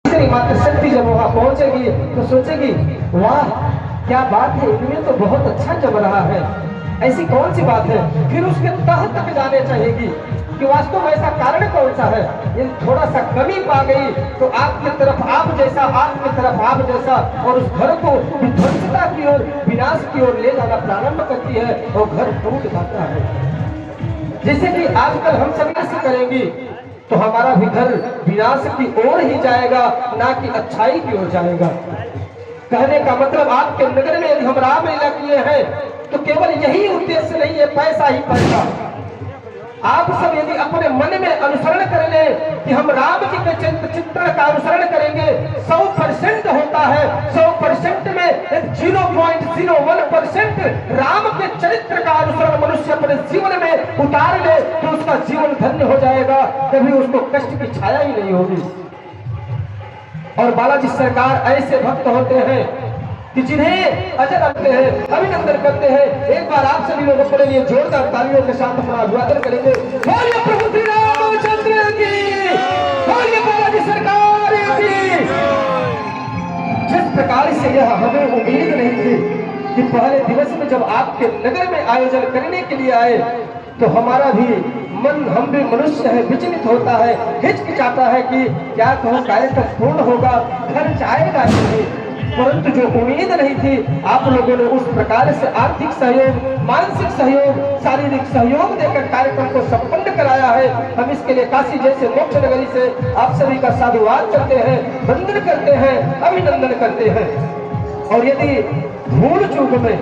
तीसरी मातृशक्ति जब वहां पहुंचेगी तो सोचेगी वाह क्या बात है, इनमें तो बहुत अच्छा जम रहा है, ऐसी कौन सी बात है। फिर उसके तह तक जाने चाहेगी कि वास्तव में ऐसा कारण कौन सा है। ये थोड़ा सा कमी पा गई तो आपकी तरफ आप जैसा, आपकी तरफ आप जैसा, और उस घर को विध्वंसता की ओर, विनाश की ओर ले जाना प्रारंभ करती है और घर टूट जाता है। जैसे कि आजकल हम सभी ऐसे करेंगी तो हमारा भी घर विनाश की ओर ही जाएगा, ना कि अच्छाई की ओर जाएगा। कहने का मतलब आपके नगर में यदि हम रामलीला किए हैं तो केवल यही उद्देश्य नहीं है पैसा ही पैसा। आप सब यदि अपने मन में अनुसरण कर ले कि हम राम जी के चित्रण का अनुसरण करेंगे, 100% होता है, 100% में 0.01% राम के चरित्र का अनुसरण मनुष्य अपने जीवन में उतार ले तो उसका जीवन धन्य हो जाएगा, कभी उसको कष्ट की छाया ही नहीं होगी। और बालाजी सरकार ऐसे भक्त होते हैं कि जिन्हें अजर रखते हैं, अभिनंदन करते हैं। एक बार आप सभी लोग अपने लिए जोरदार तालियों के साथ अपना अभिवादन करेंगे। बोलिए प्रभु श्री रामचंद्र की, बोलिए बालाजी सरकार की। जिस प्रकार से यह हमें उम्मीद नहीं थी कि पहले दिवस में जब आपके नगर में आयोजन करने के लिए आए तो हमारा भी मन, हम भी मनुष्य है, विचलित होता है, हिचकिचाता है कि क्या कहूँ कार्यक्रम पूर्ण होगा, खर्च आएगा नहीं। परंतु जो उम्मीद नहीं थी आप लोगों ने उस प्रकार से आर्थिक सहयोग, मानसिक सहयोग, शारीरिक सहयोग देकर कार्यक्रम को संपन्न कराया है। हम इसके लिए काशी जैसे मोक्ष नगरी से आप सभी का साधुवाद करते हैं, वंदन करते हैं, अभिनंदन करते हैं। और यदि भूल चूक में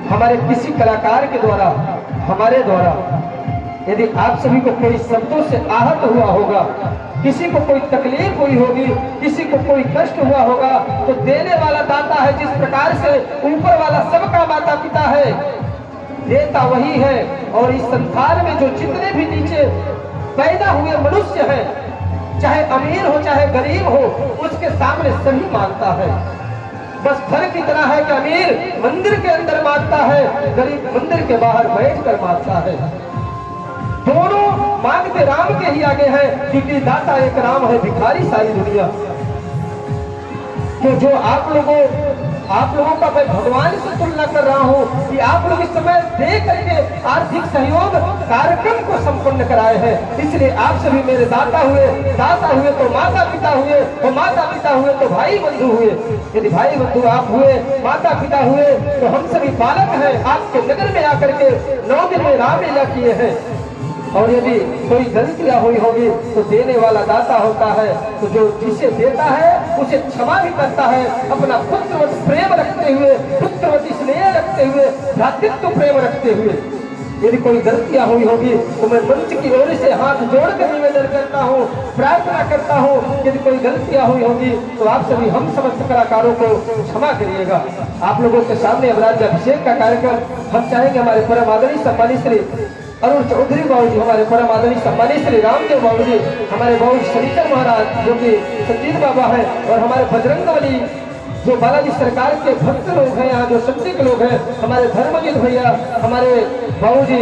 हमारे किसी कलाकार के द्वारा, हमारे द्वारा यदि आप सभी को कोई शब्दों से आहत हुआ होगा, किसी को कोई तकलीफ हुई होगी, किसी को कोई कष्ट हुआ होगा, तो देने वाला दाता है। जिस प्रकार से ऊपर वाला सबका माता पिता है, देता वही है। और इस संसार में जो जितने भी नीचे पैदा हुए मनुष्य हैं, चाहे अमीर हो चाहे गरीब हो, उसके सामने सभी मांगता है। बस फर्क इतना है कि अमीर मंदिर के अंदर मांगता है, गरीब मंदिर के बाहर बैठकर मांगता है। दोनों मांगते राम के ही आगे है, क्योंकि दाता एक राम है, भिखारी सारी दुनिया। तो जो आप लोगों का मैं भगवान से तुलना कर रहा हूँ कि आप लोग इस समय दे करके आर्थिक सहयोग कार्यक्रम को संपन्न कराए हैं। इसलिए आप सभी मेरे दाता हुए, दाता हुए तो माता पिता हुए, और माता पिता हुए तो भाई बंधु हुए। यदि भाई बंधु आप हुए, माता पिता हुए, तो हम सभी बालक हैं। आपके नगर में आकर के 9 दिन में रामलीला किए हैं। और यदि कोई गलतियां हुई होगी तो देने वाला दाता होता है, तो जो जिसे देता है उसे क्षमा भी करता है, अपना पुत्रवत प्रेम रखते हुए, पुत्रवत स्नेह रखते हुए, भ्रातृत्व प्रेम रखते हुए। यदि कोई गलतियां हुई होगी तो मैं मंच की ओर से हाथ जोड़कर निवेदन करता हूँ, प्रार्थना करता हूँ, यदि कोई गलतियां हुई होगी तो आप सभी हम समस्त कलाकारों को क्षमा करिएगा। आप लोगों के सामने अब राज्याभिषेक का कार्यक्रम हम चाहेंगे हमारे परम आदरणीय सम्मानित श्री अरुण चौधरी बाबू जी, हमारे परम आदरणीय सम्मानित श्री रामदेव बाबू जी, हमारे बाबू शनिचर महाराज जो कि सचिन बाबा है, और हमारे बजरंगबली जो बालाजी सरकार के भक्त लोग हैं, यहाँ जो सत्य के लोग हैं, हमारे धर्मजीत भैया, हमारे बाबू जी